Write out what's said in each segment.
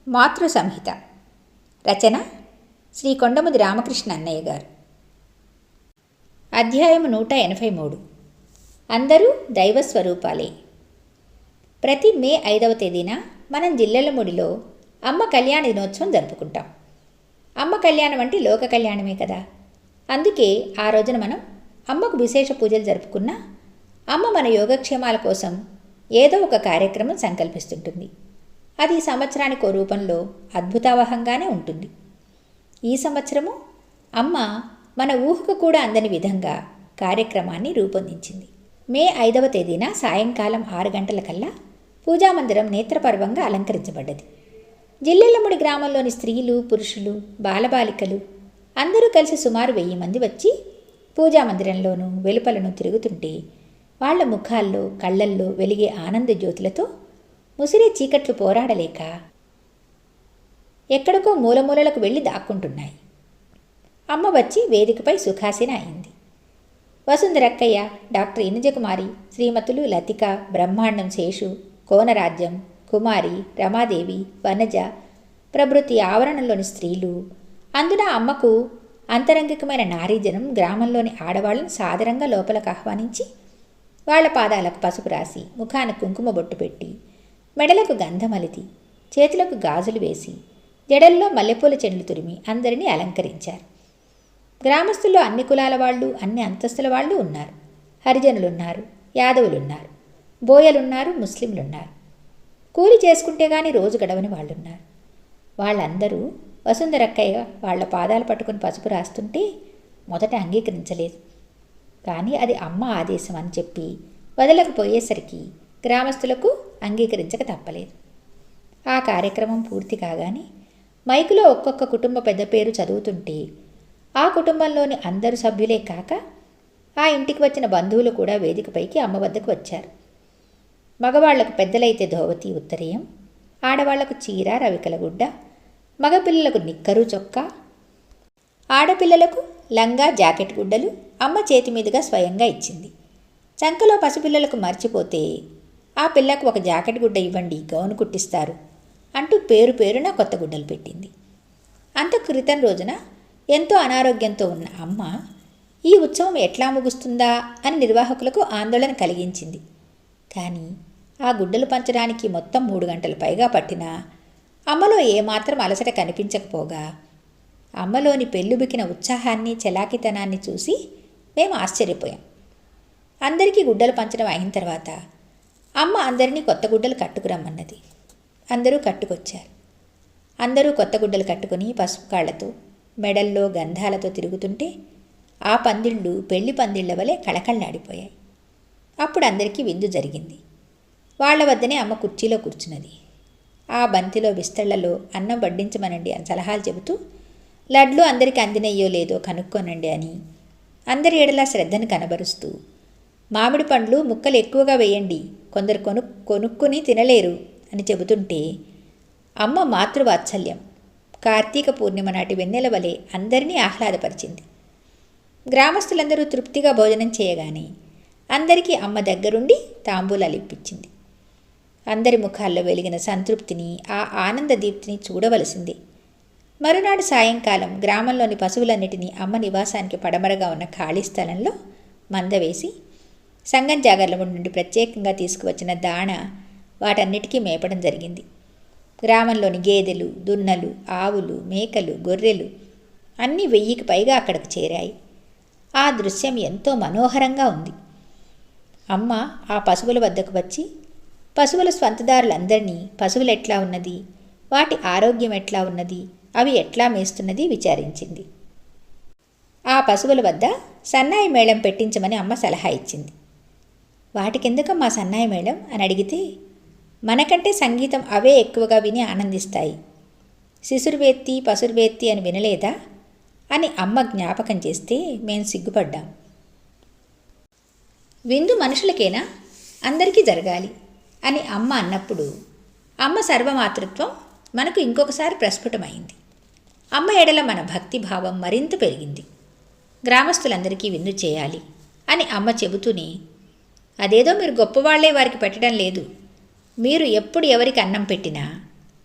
మాతృ సంహిత. రచన శ్రీ కొండముది రామకృష్ణ అన్నయ్య గారు. అధ్యాయము 183. అందరూ దైవస్వరూపాలే. ప్రతి మే 5వ తేదీన మనం జిల్లెలముడిలో అమ్మ కళ్యాణ దినోత్సవం జరుపుకుంటాం. అమ్మ కళ్యాణం అంటే లోక కళ్యాణమే కదా. అందుకే ఆ రోజున మనం అమ్మకు విశేష పూజలు జరుపుకున్న అమ్మ మన యోగక్షేమాల కోసం ఏదో ఒక కార్యక్రమం సంకల్పిస్తుంటుంది. అది సంవత్సరానికి ఓ రూపంలో అద్భుతావహంగానే ఉంటుంది. ఈ సంవత్సరము అమ్మ మన ఊహకు కూడా అందని విధంగా కార్యక్రమాన్ని రూపొందించింది. మే 5వ తేదీన సాయంకాలం 6 గంటలకల్లా పూజామందిరం నేత్రపర్వంగా అలంకరించబడ్డది. జిల్లెళ్లముడి గ్రామంలోని స్త్రీలు, పురుషులు, బాలబాలికలు అందరూ కలిసి సుమారు 1000 మంది వచ్చి పూజామందిరంలోనూ వెలుపలను తిరుగుతుంటే వాళ్ల ముఖాల్లో, కళ్లల్లో వెలిగే ఆనంద జ్యోతులతో ముసిరే చీకట్లు పోరాడలేక ఎక్కడికో మూలమూలలకు వెళ్ళి దాక్కుంటున్నాయి. అమ్మ వచ్చి వేదికపై సుఖాసీన అయింది. వసుంధరక్కయ్య, డాక్టర్ ఇనుజకుమారి, శ్రీమతులు లతిక, బ్రహ్మాండం శేషు, కోనరాజ్యం, కుమారి, రమాదేవి, వనజ ప్రభృతి ఆవరణంలోని స్త్రీలు, అందున అమ్మకు అంతరంగికమైన నారీజనం గ్రామంలోని ఆడవాళ్లను సాదరంగా లోపలకు ఆహ్వానించి వాళ్ల పాదాలకు పసుపు రాసి, ముఖానికి కుంకుమ బొట్టు పెట్టి, మెడలకు గంధమలితి, చేతులకు గాజులు వేసి, జడల్లో మల్లెపూల చెండ్లు తురిమి అందరినీ అలంకరించారు. గ్రామస్తుల్లో అన్ని కులాల వాళ్ళు, అన్ని అంతస్తుల వాళ్ళు ఉన్నారు. హరిజనులున్నారు, యాదవులున్నారు, బోయలున్నారు, ముస్లింలున్నారు. కూలి చేసుకుంటే గాని రోజు గడవని వాళ్ళున్నారు. వాళ్ళందరూ వసుంధరక్కయ్య వాళ్ల పాదాలు పట్టుకుని పసుపు రాస్తుంటే మొదట అంగీకరించలేదు. కానీ అది అమ్మ ఆదేశం అని చెప్పి వదలకపోయేసరికి గ్రామస్తులకు అంగీకరించక తప్పలేదు. ఆ కార్యక్రమం పూర్తి కాగానే మైకులో ఒక్కొక్క కుటుంబ పెద్ద పేరు చదువుతుంటే ఆ కుటుంబంలోని అందరు సభ్యులే కాక ఆ ఇంటికి వచ్చిన బంధువులు కూడా వేదికపైకి అమ్మ వద్దకు వచ్చారు. మగవాళ్లకు పెద్దలైతే ధోవతి, ఉత్తరీయం, ఆడవాళ్లకు చీర, రవికల గుడ్డ, మగపిల్లలకు నిక్కరు చొక్కా, ఆడపిల్లలకు లంగా, జాకెట్ గుడ్డలు అమ్మ చేతి మీదుగా స్వయంగా ఇచ్చింది. చంకలో పసిపిల్లలకు మర్చిపోతే ఆ పిల్లకు ఒక జాకెట్ గుడ్డ ఇవ్వండి, గౌను కుట్టిస్తారు అంటూ పేరు పేరున కొత్త గుడ్డలు పెట్టింది. అంత క్రితం రోజున ఎంతో అనారోగ్యంతో ఉన్న అమ్మ ఈ ఉత్సవం ఎట్లా ముగుస్తుందా అని నిర్వాహకులకు ఆందోళన కలిగించింది. కానీ ఆ గుడ్డలు పంచడానికి మొత్తం 3 గంటల పైగా పట్టినా అమ్మలో ఏమాత్రం అలసట కనిపించకపోగా అమ్మలోని పెళ్ళుబికిన ఉత్సాహాన్ని, చలాకితనాన్ని చూసి మేము ఆశ్చర్యపోయాం. అందరికీ గుడ్డలు పంచడం అయిన తర్వాత అమ్మ అందరినీ కొత్త గుడ్డలు కట్టుకురమ్మన్నది. అందరూ కట్టుకొచ్చారు. అందరూ కొత్త గుడ్డలు కట్టుకుని పసుపు కాళ్లతో, మెడల్లో గంధాలతో తిరుగుతుంటే ఆ పందిళ్ళు పెళ్లి పందిళ్ల వలె కళకళలాడిపోయాయి. అప్పుడు అందరికీ విందు జరిగింది. వాళ్ల వద్దనే అమ్మ కుర్చీలో కూర్చున్నది. ఆ బంతిలో విస్తళ్లలో అన్నం వడ్డించమనండి అని సలహాలు చెబుతూ, లడ్లు అందరికీ అందినయ్యో లేదో కనుక్కోనండి అని అందరి ఎడలా శ్రద్ధను కనబరుస్తూ, మామిడి పండ్లు ముక్కలు ఎక్కువగా వేయండి, కొందరు కొనుక్కుని తినలేరు అని చెబుతుంటే అమ్మ మాతృవాత్సల్యం కార్తీక పూర్ణిమ నాటి వెన్నెల వలె అందరినీ ఆహ్లాదపరిచింది. గ్రామస్తులందరూ తృప్తిగా భోజనం చేయగానే అందరికీ అమ్మ దగ్గరుండి తాంబూలాలు ఇప్పించింది. అందరి ముఖాల్లో వెలిగిన సంతృప్తిని, ఆ ఆనంద దీప్తిని చూడవలసింది. మరునాడు సాయంకాలం గ్రామంలోని పశువులన్నిటినీ అమ్మ నివాసానికి పడమరగా ఉన్న ఖాళీ స్థలంలో మందవేసి సంగం జాగర్ల నుండి ప్రత్యేకంగా తీసుకువచ్చిన దాణ వాటన్నిటికీ మేపడం జరిగింది. గ్రామంలోని గేదెలు, దున్నలు, ఆవులు, మేకలు, గొర్రెలు అన్నీ 1000కి పైగా అక్కడికి చేరాయి. ఆ దృశ్యం ఎంతో మనోహరంగా ఉంది. అమ్మ ఆ పశువుల వద్దకు వచ్చి పశువుల స్వంతదారులందరినీ పశువులు ఎట్లా ఉన్నది, వాటి ఆరోగ్యం ఎట్లా ఉన్నది, అవి ఎట్లా మేస్తున్నది విచారించింది. ఆ పశువుల వద్ద సన్నాయి మేళం పెట్టించమని అమ్మ సలహా ఇచ్చింది. వాటికెందుకమ్మా సన్నాయి మేళం అని అడిగితే, మనకంటే సంగీతం అవే ఎక్కువగా విని ఆనందిస్తాయి, శిశుర్వేత్తి పశుర్వేత్తి అని వినలేదా అని అమ్మ జ్ఞాపకం చేస్తే మేము సిగ్గుపడ్డాం. విందు మనుషులకేనా, అందరికీ జరగాలి అని అమ్మ అన్నప్పుడు అమ్మ సర్వమాతృత్వం మనకు ఇంకొకసారి ప్రస్ఫుటమైంది. అమ్మ ఎడల మన భక్తిభావం మరింత పెరిగింది. గ్రామస్తులందరికీ విందు చేయాలి అని అమ్మ చెబుతూనే, అదేదో మీరు గొప్పవాళ్లే వారికి పెట్టడం లేదు, మీరు ఎప్పుడు ఎవరికి అన్నం పెట్టినా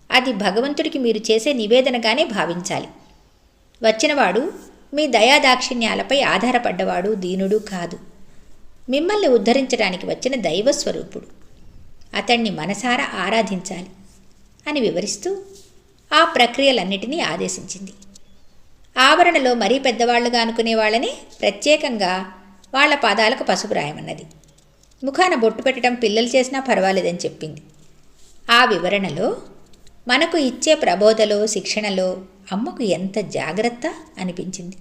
అది భగవంతుడికి మీరు చేసే నివేదనగానే భావించాలి. వచ్చినవాడు మీ దయాదాక్షిణ్యాలపై ఆధారపడ్డవాడు, దీనుడు కాదు. మిమ్మల్ని ఉద్ధరించడానికి వచ్చిన దైవస్వరూపుడు. అతణ్ణి మనసారా ఆరాధించాలి అని వివరిస్తూ ఆ ప్రక్రియలన్నిటినీ ఆదేశించింది. ఆవరణలో మరీ పెద్దవాళ్లుగా అనుకునే వాళ్ళని ప్రత్యేకంగా వాళ్ల పాదాలకు పసుపు రాయమన్నది. ముఖాన బొట్టు పెట్టడం పిల్లలు చేసినా పర్వాలేదని చెప్పింది. ఆ వివరణలో మనకు ఇచ్చే ప్రబోధలో, శిక్షణలో అమ్మకు ఎంత జాగ్రత్త అనిపించింది.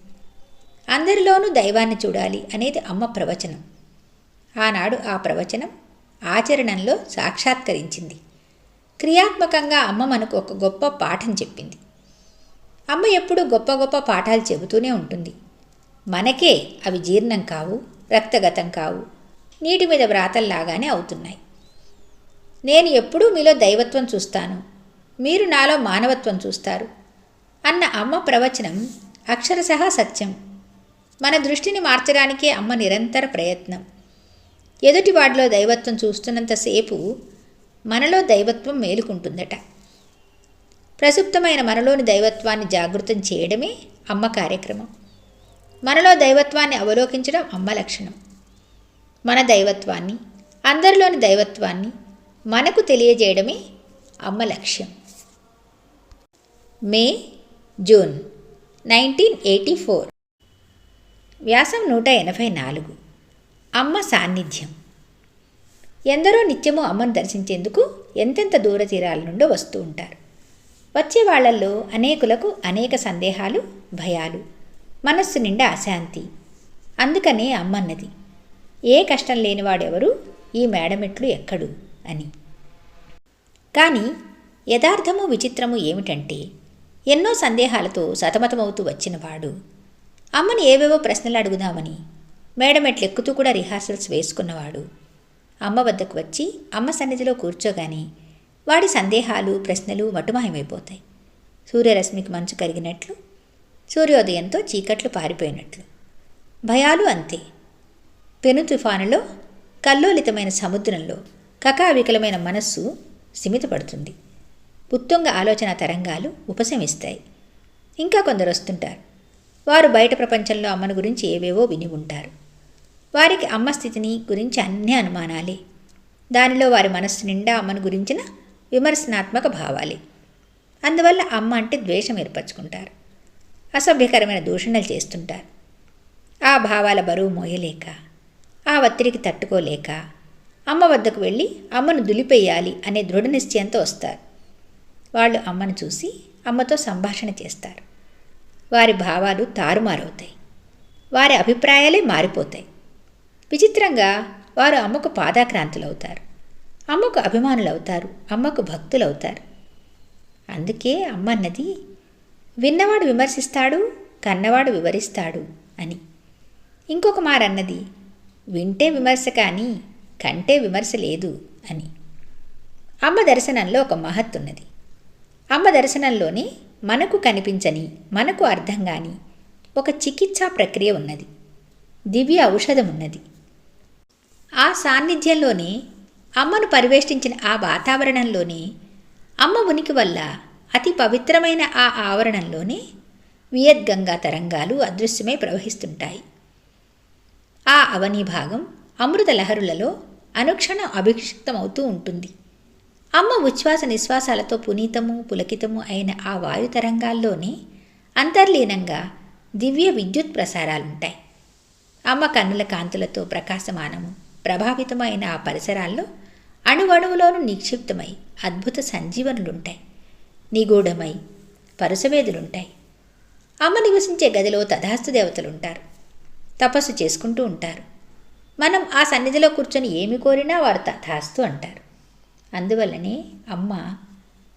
అందరిలోనూ దైవాన్ని చూడాలి అనేది అమ్మ ప్రవచనం. ఆనాడు ఆ ప్రవచనం ఆచరణలో సాక్షాత్కరించింది. క్రియాత్మకంగా అమ్మ మనకు ఒక గొప్ప పాఠం చెప్పింది. అమ్మ ఎప్పుడూ గొప్ప గొప్ప పాఠాలు చెబుతూనే ఉంటుంది. మనకే అవి జీర్ణం కావు, రక్తగతం కావు, నీటి మీద వ్రాతల్లాగానే అవుతున్నాయి. నేను ఎప్పుడూ మీలో దైవత్వం చూస్తాను, మీరు నాలో మానవత్వం చూస్తారు అన్న అమ్మ ప్రవచనం అక్షరశః సత్యం. మన దృష్టిని మార్చడానికే అమ్మ నిరంతర ప్రయత్నం. ఎదుటివాడిలో దైవత్వం చూస్తున్నంతసేపు మనలో దైవత్వం మేలుకుంటుందట. ప్రసుప్తమైన మనలోని దైవత్వాన్ని జాగృతం చేయడమే అమ్మ కార్యక్రమం. మనలో దైవత్వాన్ని అవలోకించడం అమ్మ లక్షణం. మన దైవత్వాన్ని, అందరిలోని దైవత్వాన్ని మనకు తెలియజేయడమే అమ్మ లక్ష్యం. మే, జూన్ 1984. వ్యాసం 184. అమ్మ సాన్నిధ్యం. ఎందరో నిత్యము అమ్మను దర్శించేందుకు ఎంతెంత దూర తీరాల నుండో వస్తూ ఉంటారు. వచ్చే వాళ్లల్లో అనేకులకు అనేక సందేహాలు, భయాలు, మనస్సు నిండా అశాంతి. అందుకనే అమ్మన్నది, ఏ కష్టం లేనివాడెవరు ఈ మేడమెట్లు ఎక్కడు అని. కానీ యథార్థము విచిత్రము ఏమిటంటే, ఎన్నో సందేహాలతో సతమతమవుతూ వచ్చినవాడు అమ్మని ఏవేవో ప్రశ్నలు అడుగుదామని మేడమెట్లెక్కుతూ కూడా రిహార్సల్స్ వేసుకున్నవాడు అమ్మ వద్దకు వచ్చి అమ్మ సన్నిధిలో కూర్చోగానే వాడి సందేహాలు, ప్రశ్నలు మటుమాయమైపోతాయి. సూర్యరశ్మికి మంచు కరిగినట్లు, సూర్యోదయంతో చీకట్లు పారిపోయినట్లు. భయాలు అంతే. పెను తుఫానులో, కల్లోలితమైన సముద్రంలో కకావికలమైన మనస్సు స్థిమితపడుతుంది. ఉత్తుంగ ఆలోచన తరంగాలు ఉపశమిస్తాయి. ఇంకా కొందరు వస్తుంటారు. వారు బయట ప్రపంచంలో అమ్మను గురించి ఏవేవో విని ఉంటారు. వారికి అమ్మ స్థితిని గురించి అన్ని అనుమానాలే. దానిలో వారి మనస్సు నిండా అమ్మను గురించిన విమర్శనాత్మక భావాలే. అందువల్ల అమ్మ అంటే ద్వేషం ఏర్పరచుకుంటారు. అసభ్యకరమైన దూషణలు చేస్తుంటారు. ఆ భావాల బరువు మోయలేక, ఆ ఒత్తిడికి తట్టుకోలేక అమ్మ వద్దకు వెళ్ళి అమ్మను దులిపేయాలి అనే దృఢ నిశ్చయంతో వస్తారు. వాళ్ళు అమ్మను చూసి అమ్మతో సంభాషణ చేస్తారు. వారి భావాలు తారుమారవుతాయి. వారి అభిప్రాయాలే మారిపోతాయి. విచిత్రంగా వారు అమ్మకు పాదాక్రాంతులవుతారు, అమ్మకు అభిమానులవుతారు, అమ్మకు భక్తులవుతారు. అందుకే అమ్మ అన్నది, విన్నవాడు విమర్శిస్తాడు, కన్నవాడు వివరిస్తాడు అని. ఇంకొక మారన్నది, వింటే విమర్శ కానీ కంటే విమర్శ లేదు అని. అమ్మ దర్శనంలో ఒక మహత్తున్నది. అమ్మ దర్శనంలోనే మనకు కనిపించని, మనకు అర్థం కాని ఒక చికిత్సా ప్రక్రియ ఉన్నది. దివ్య ఔషధం ఉన్నది. ఆ సాన్నిధ్యంలోనే, అమ్మను పరివేష్టించిన ఆ వాతావరణంలోనే, అమ్మ ఉనికి వల్ల అతి పవిత్రమైన ఆ ఆవరణంలోనే వియద్గంగా తరంగాలు అదృశ్యమై ప్రవహిస్తుంటాయి. ఆ అవనీభాగం అమృత లహరులలో అనుక్షణం అభిషిక్తమవుతూ ఉంటుంది. అమ్మ ఉచ్ఛ్వాస నిశ్వాసాలతో పునీతము, పులకితము అయిన ఆ వాయు తరంగాల్లోనే అంతర్లీనంగా దివ్య విద్యుత్ ప్రసారాలుంటాయి. అమ్మ కన్నుల కాంతులతో ప్రకాశమానము, ప్రభావితమైన ఆ పరిసరాల్లో అణువణువులోనూ నిక్షిప్తమై అద్భుత సంజీవనులుంటాయి. నిగూఢమై పరుసవేదులుంటాయి. అమ్మ నివసించే గదిలో తథాస్తు దేవతలుంటారు. తపస్సు చేసుకుంటూ ఉంటారు. మనం ఆ సన్నిధిలో కూర్చొని ఏమి కోరినా వారు తథాస్తు అంటారు. అందువల్లనే అమ్మ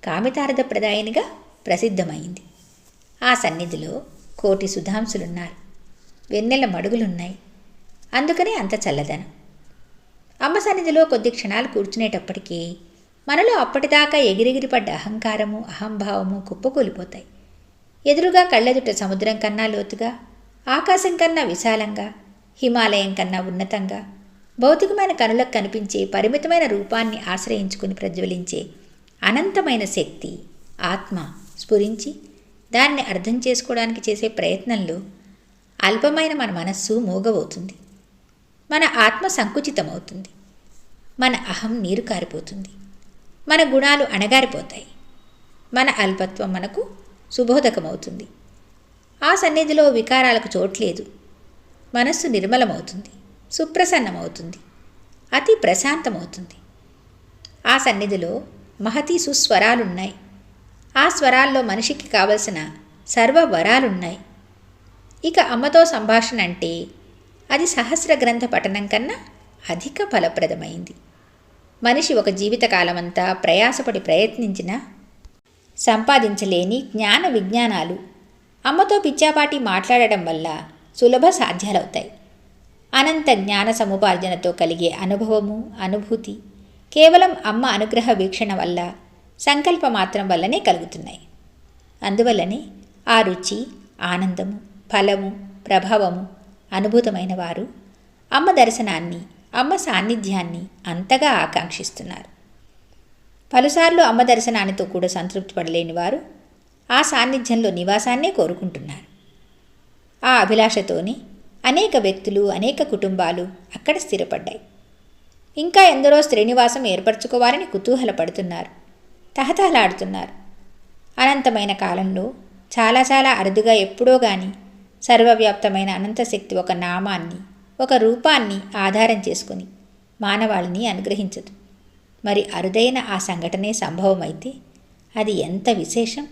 కామితార్థ ప్రదాయినిగా ప్రసిద్ధమైంది. ఆ సన్నిధిలో కోటి సుధాంసులున్నారు, వెన్నెల మడుగులున్నాయి. అందుకనే అంత చల్లదనం. అమ్మ సన్నిధిలో కొద్ది క్షణాలు కూర్చునేటప్పటికీ మనలో అప్పటిదాకా ఎగిరెగిరిపడ్డ అహంకారము, అహంభావము కుప్పకూలిపోతాయి. ఎదురుగా కళ్ళెదుట సముద్రం కన్నా లోతుగా, ఆకాశం కన్నా విశాలంగా, హిమాలయం కన్నా ఉన్నతంగా, భౌతికమైన కనులకు కనిపించే పరిమితమైన రూపాన్ని ఆశ్రయించుకుని ప్రజ్వలించే అనంతమైన శక్తి ఆత్మ స్ఫురించి దానిని అర్థం చేసుకోవడానికి చేసే ప్రయత్నంలో అల్పమైన మన మనస్సు మూగవవుతుంది. మన ఆత్మ సంకుచితమవుతుంది. మన అహం నీరు కారిపోతుంది. మన గుణాలు అణగారిపోతాయి. మన అల్పత్వం మనకు సుబోధకమవుతుంది. ఆ సన్నిధిలో వికారాలకు చోట్లేదు. మనస్సు నిర్మలమవుతుంది, సుప్రసన్నమవుతుంది, అతి ప్రశాంతమవుతుంది. ఆ సన్నిధిలో మహతి సుస్వరాలున్నాయి. ఆ స్వరాల్లో మనిషికి కావలసిన సర్వ వరాలున్నాయి. ఇక అమ్మతో సంభాషణ అంటే అది సహస్ర గ్రంథ పఠనం కన్నా అధిక ఫలప్రదమైంది. మనిషి ఒక జీవితకాలమంతా ప్రయాసపడి ప్రయత్నించినా సంపాదించలేని జ్ఞాన విజ్ఞానాలు అమ్మతో పిచ్చాపాటి మాట్లాడడం వల్ల సులభ సాధ్యాలవుతాయి. అనంత జ్ఞాన సముపార్జనతో కలిగే అనుభవము, అనుభూతి కేవలం అమ్మ అనుగ్రహ వీక్షణ వల్ల, సంకల్ప మాత్రం వల్లనే కలుగుతున్నాయి. అందువల్లనే ఆ రుచి, ఆనందము, ఫలము, ప్రభావము అనుభూతమైన వారు అమ్మ దర్శనాన్ని, అమ్మ సాన్నిధ్యాన్ని అంతగా ఆకాంక్షిస్తున్నారు. పలుసార్లు అమ్మ దర్శనానితో కూడా సంతృప్తి పడలేని వారు ఆ సాన్నిధ్యంలో నివాసాన్నే కోరుకుంటున్నారు. ఆ అభిలాషతోనే అనేక వ్యక్తులు, అనేక కుటుంబాలు అక్కడ స్థిరపడ్డాయి. ఇంకా ఎందరో శ్రీనివాసం ఏర్పరచుకోవాలని కుతూహలపడుతున్నారు, తహతహలాడుతున్నారు. అనంతమైన కాలంలో చాలా చాలా అరుదుగా ఎప్పుడో గాని సర్వవ్యాప్తమైన అనంతశక్తి ఒక నామాన్ని, ఒక రూపాన్ని ఆధారం చేసుకుని మానవాళిని అనుగ్రహించదు. మరి అరుదైన ఆ సంఘటనే సంభవమైతే అది ఎంత విశేషం!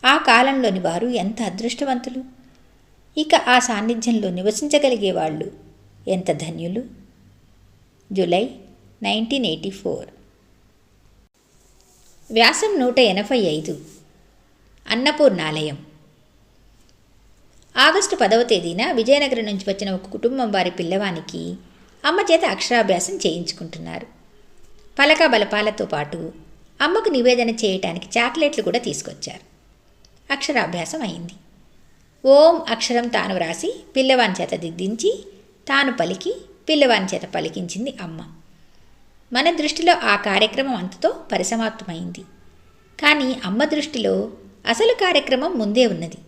ఆ కాలంలోని వారు ఎంత అదృష్టవంతులు! ఇక ఆ సాన్నిధ్యంలో నివసించగలిగే వాళ్ళు ఎంత ధన్యులు! జూలై 1984. వ్యాసం 185. అన్నపూర్ణాలయం. ఆగస్టు 10వ తేదీన విజయనగరం నుంచి వచ్చిన ఒక కుటుంబం వారి పిల్లవానికి అమ్మ చేత అక్షరాభ్యాసం చేయించుకుంటున్నారు. పలక బలపాలతో పాటు అమ్మకు నివేదన చేయటానికి చాక్లెట్లు కూడా తీసుకొచ్చారు. అక్షరాభ్యాసం అయింది. ఓం అక్షరం తాను వ్రాసి పిల్లవాని చేత దిద్దించి తాను పలికి పిల్లవాని చేత పలికించింది అమ్మ. మన దృష్టిలో ఆ కార్యక్రమం అంతతో పరిసమాప్తమైంది. కానీ అమ్మ దృష్టిలో అసలు కార్యక్రమం ముందే ఉన్నది.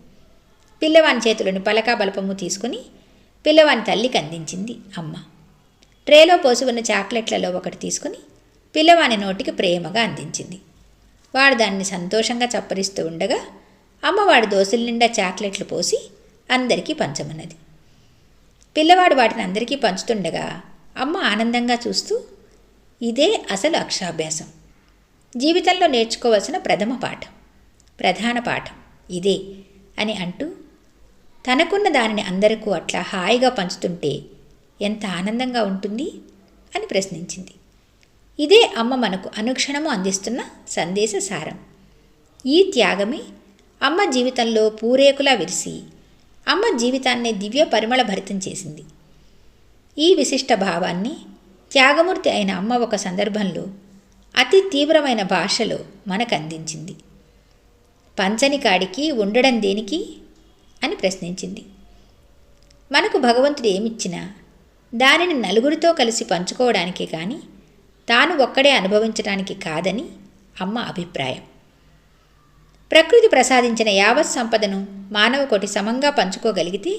పిల్లవాని చేతులను పలకా బలపము తీసుకుని పిల్లవాని తల్లికి అందించింది అమ్మ. ట్రేలో పోసి ఉన్న చాక్లెట్లలో ఒకటి తీసుకుని పిల్లవాని నోటికి ప్రేమగా అందించింది. వాడు దాన్ని సంతోషంగా చప్పరిస్తూ ఉండగా అమ్మవాడి దోసుల నిండా చాక్లెట్లు పోసి అందరికీ పంచమన్నది. పిల్లవాడు వాటిని అందరికీ పంచుతుండగా అమ్మ ఆనందంగా చూస్తూ, ఇదే అసలు అక్షరాభ్యాసం, జీవితంలో నేర్చుకోవలసిన ప్రథమ పాఠం, ప్రధాన పాఠం ఇదే అని అంటూ తనకున్న దానిని అందరికీ అట్లా హాయిగా పంచుతుంటే ఎంత ఆనందంగా ఉంటుంది అని ప్రశ్నించింది. ఇదే అమ్మ మనకు అనుక్షణము అందిస్తున్న సందేశ సారం. ఈ త్యాగమే అమ్మ జీవితంలో పూరేకులా విరిసి అమ్మ జీవితాన్ని దివ్య పరిమళ భరితం చేసింది. ఈ విశిష్ట భావాన్ని త్యాగమూర్తి అయిన అమ్మ ఒక సందర్భంలో అతి తీవ్రమైన భాషలో మనకు అందించింది. పంచని కాడికి ఉండడం దేనికి అని ప్రశ్నించింది. మనకు భగవంతుడు ఏమిచ్చినా దానిని నలుగురితో కలిసి పంచుకోవడానికే కానీ తాను ఒక్కడే అనుభవించడానికి కాదని అమ్మ అభిప్రాయం. ప్రకృతి ప్రసాదించిన యావత్ సంపదను మానవ కోటి సమంగా పంచుకోగలిగితే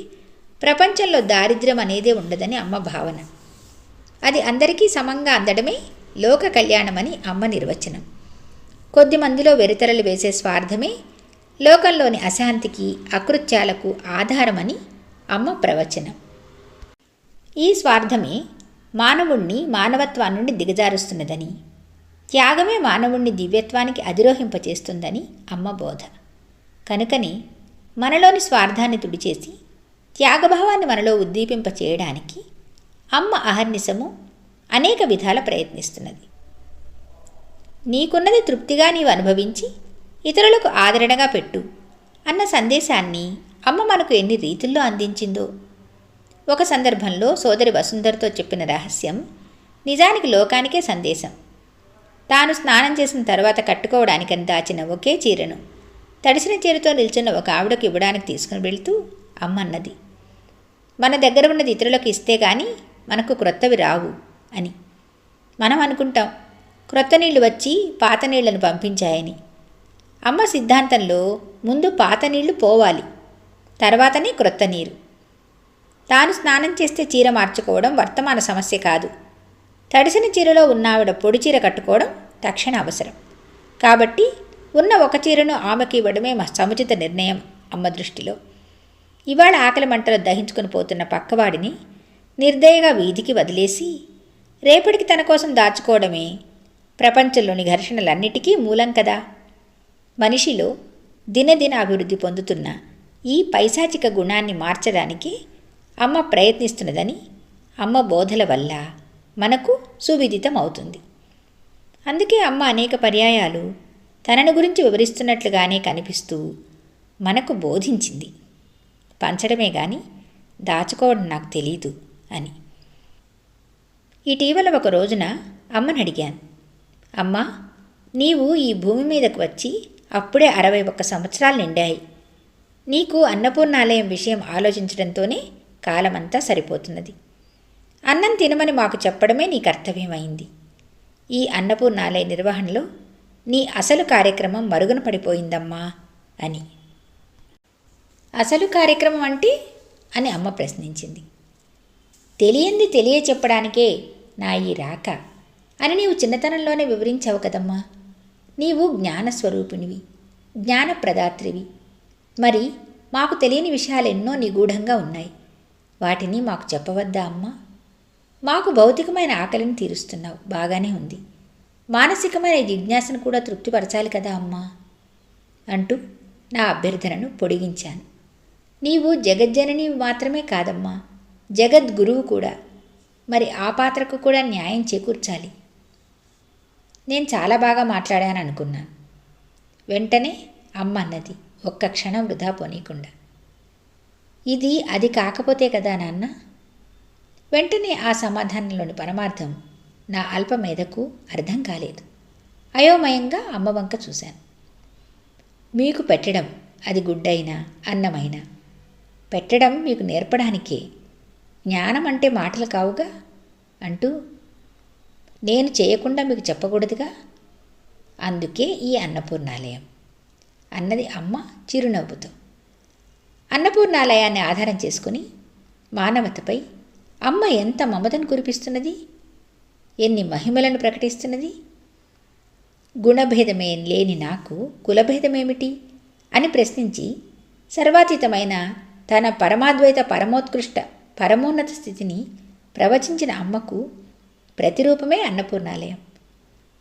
ప్రపంచంలో దారిద్ర్యం అనేదే ఉండదని అమ్మ భావన. అది అందరికీ సమంగా అందడమే లోక కళ్యాణమని అమ్మ నిర్వచనం. కొద్ది మందిలో వెరితెరలు వేసే స్వార్థమే లోకంలోని అశాంతికి, అకృత్యాలకు ఆధారమని అమ్మ ప్రవచనం. ఈ స్వార్థమే మానవుణ్ణి మానవత్వాన్ని నుండి దిగజారుస్తున్నదని, త్యాగమే మానవుణ్ణి దివ్యత్వానికి అధిరోహింపచేస్తుందని అమ్మ బోధ. కనుకని మనలోని స్వార్థాన్ని తుడిచేసి త్యాగభావాన్ని మనలో ఉద్దీపింప చేయడానికి అమ్మ అహర్నిశము అనేక విధాల ప్రయత్నిస్తున్నది. నీకున్నది తృప్తిగా నీవు అనుభవించి ఇతరులకు ఆదరణగా పెట్టు అన్న సందేశాన్ని అమ్మ మనకు ఎన్ని రీతుల్లో అందించిందో. ఒక సందర్భంలో సోదరి వసుంధరతో చెప్పిన రహస్యం నిజానికి లోకానికే సందేశం. తాను స్నానం చేసిన తర్వాత కట్టుకోవడానికని దాచిన ఒకే చీరను తడిసిన చీరతో నిల్చున్న ఒక ఆవిడకు ఇవ్వడానికి తీసుకుని వెళ్తూ అమ్మన్నది, మన దగ్గర ఉన్నది ఇతరులకు ఇస్తే కానీ మనకు క్రొత్తవి రావు అని. మనం అనుకుంటాం క్రొత్త నీళ్లు వచ్చి పాత నీళ్లను పంపించాయని. అమ్మ సిద్ధాంతంలో ముందు పాత నీళ్లు పోవాలి, తర్వాతనే క్రొత్త నీరు. తాను స్నానం చేస్తే చీర మార్చుకోవడం వర్తమాన సమస్య కాదు. తడిసిన చీరలో ఉన్నావిడ పొడి చీర కట్టుకోవడం తక్షణ అవసరం. కాబట్టి ఉన్న ఒక చీరను ఆమెకి ఇవ్వడమే సముచిత నిర్ణయం అమ్మ దృష్టిలో. ఇవాళ ఆకలి మంటలు దహించుకుని పోతున్న పక్కవాడిని నిర్దయగా వీధికి వదిలేసి రేపటికి తన కోసం దాచుకోవడమే ప్రపంచంలోని ఘర్షణలన్నిటికీ మూలం కదా. మనిషిలో దినదిన అభివృద్ధి పొందుతున్న ఈ పైశాచిక గుణాన్ని మార్చడానికి అమ్మ ప్రయత్నిస్తున్నదని అమ్మ బోధల వల్ల మనకు సువిదితం అవుతుంది. అందుకే అమ్మ అనేక పర్యాయాలు తనను గురించి వివరిస్తున్నట్లుగానే కనిపిస్తూ మనకు బోధించింది. పంచడమే గాని దాచుకోవడం నాకు తెలీదు అని. ఇటీవల ఒక రోజున అమ్మని అడిగాను, అమ్మా, నీవు ఈ భూమి మీదకు వచ్చి అప్పుడే 61 సంవత్సరాలు నిండాయి. నీకు అన్నపూర్ణాలయం విషయం ఆలోచించడంతోనే కాలమంతా సరిపోతున్నది. అన్నం తినమని మాకు చెప్పడమే నీ కర్తవ్యమైంది. ఈ అన్నపూర్ణాలయ నిర్వహణలో నీ అసలు కార్యక్రమం మరుగున పడిపోయిందమ్మా అని. అసలు కార్యక్రమం అంటే అని అమ్మ ప్రశ్నించింది. తెలియంది తెలియచెప్పడానికే నా ఈ రాక అని నీవు చిన్నతనంలోనే వివరించావు కదమ్మా. నీవు జ్ఞానస్వరూపిణివి, జ్ఞానప్రదాత్రివి. మరి మాకు తెలియని విషయాలు ఎన్నో నిగూఢంగా ఉన్నాయి. వాటిని మాకు చెప్పవద్దా అమ్మా? మాకు భౌతికమైన ఆకలిని తీరుస్తున్నావు, బాగానే ఉంది. మానసికమైన జిజ్ఞాసను కూడా తృప్తిపరచాలి కదా అమ్మా అంటూ నా అభ్యర్థనను పొడిగించాను. నీవు జగజ్జనని మాత్రమే కాదమ్మా, జగద్గురువు కూడా. మరి ఆ పాత్రకు కూడా న్యాయం చేకూర్చాలి. నేను చాలా బాగా మాట్లాడాను అనుకున్నాను. వెంటనే అమ్మ అన్నది, ఒక్క క్షణం వృధా పోనీకుండా, ఇది అది కాకపోతే కదా నాన్న. వెంటనే ఆ సమాధానంలోని పరమార్థం నా అల్పమేధకు అర్థం కాలేదు. అయోమయంగా అమ్మ వంక చూశాను. మీకు పెట్టడం, అది గుడ్డైనా అన్నమైనా పెట్టడం మీకు నేర్పడానికే. జ్ఞానం అంటే మాటలు కావుగా అంటూ, నేను చేయకుండా మీకు చెప్పకూడదుగా, అందుకే ఈ అన్నపూర్ణాలయం అన్నది అమ్మ చిరునవ్వుతో. అన్నపూర్ణాలయాన్ని ఆధారం చేసుకుని మానవతపై అమ్మ ఎంత మమతను కురిపిస్తున్నది, ఎన్ని మహిమలను ప్రకటిస్తున్నది. గుణభేదమేం లేని నాకు కులభేదమేమిటి అని ప్రశ్నించి సర్వాతీతమైన తన పరమాద్వైత పరమోత్కృష్ట పరమోన్నత స్థితిని ప్రవచించిన అమ్మకు ప్రతిరూపమే అన్నపూర్ణాలయం.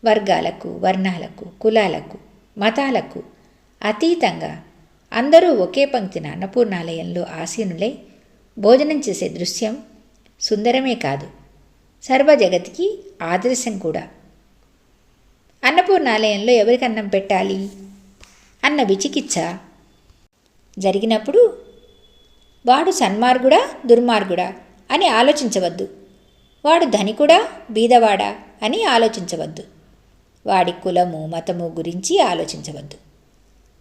వర్గాలకు, వర్ణాలకు, కులాలకు, మతాలకు అతీతంగా అందరూ ఒకే పంక్తిన అన్నపూర్ణాలయంలో ఆసీనులై భోజనం చేసే దృశ్యం సుందరమే కాదు, సర్వజగతికి ఆదర్శం కూడా. అన్నపూర్ణాలయంలో ఎవరికి అన్నం పెట్టాలి అన్న విచికిత్స జరిగినప్పుడు వాడు సన్మార్గుడా దుర్మార్గుడా అని ఆలోచించవద్దు, వాడు ధనికుడా బీదవాడా అని ఆలోచించవద్దు, వాడి కులము మతము గురించి ఆలోచించవద్దు,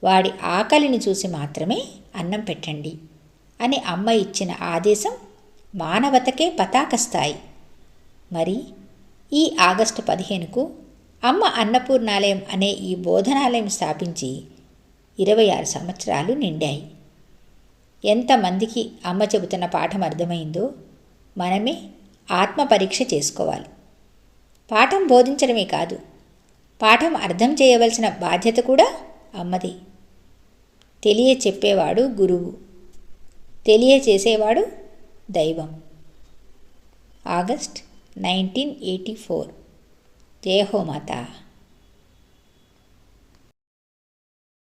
వాడి ఆకలిని చూసి మాత్రమే అన్నం పెట్టండి అని అమ్మ ఇచ్చిన ఆదేశం మానవతకే పతాక స్థాయి. మరి ఈ ఆగస్టు 15కు అమ్మ అన్నపూర్ణాలయం అనే ఈ బోధనాలయం స్థాపించి 26 సంవత్సరాలు నిండాయి. ఎంతమందికి అమ్మ చెబుతున్న పాఠం అర్థమైందో మనమే ఆత్మ పరీక్ష చేసుకోవాలి. పాఠం బోధించడమే కాదు, పాఠం అర్థం చేయవలసిన బాధ్యత కూడా అమ్మదే. తెలియచెప్పేవాడు గురువు, తెలియచేసేవాడు దైవం. ఆగస్ట్ 1984. జయ హో మాతా.